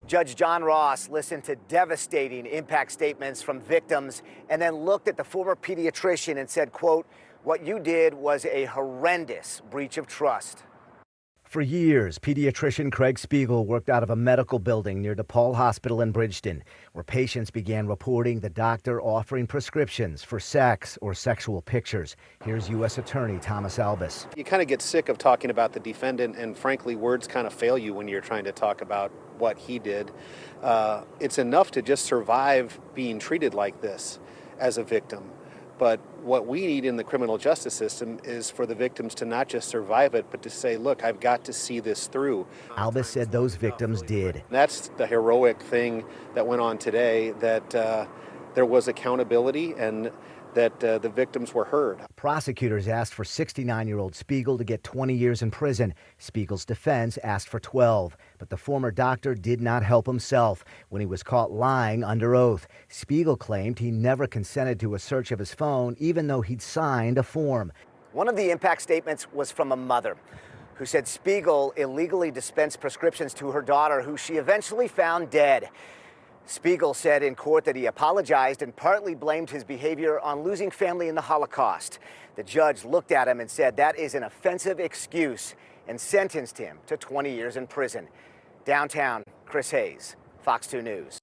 Judge John Ross listened to devastating impact statements from victims and then looked at the former pediatrician and said, quote, "What you did was a horrendous breach of trust." For years, pediatrician Craig Spiegel worked out of a medical building near DePaul Hospital in Bridgeton, where patients began reporting the doctor offering prescriptions for sex or sexual pictures. Here's U.S. Attorney Thomas Albus. You kind of get sick of talking about the defendant, and frankly, words kind of fail you when you're trying to talk about what he did. It's enough to just survive being treated like this as a victim. But what we need in the criminal justice system is for the victims to not just survive it, but to say, look, I've got to see this through. Albus said those victims did. That's the heroic thing that went on today, that there was accountability and that the victims were heard. Prosecutors asked for 69-year-old Spiegel to get 20 years in prison. Spiegel's defense asked for 12, but the former doctor did not help himself when he was caught lying under oath. Spiegel claimed he never consented to a search of his phone, even though he'd signed a form. One of the impact statements was from a mother who said Spiegel illegally dispensed prescriptions to her daughter, who she eventually found dead. Spiegel said in court that he apologized and partly blamed his behavior on losing family in the Holocaust. The judge looked at him and said that is an offensive excuse and sentenced him to 20 years in prison. Downtown, Chris Hayes, Fox 2 News.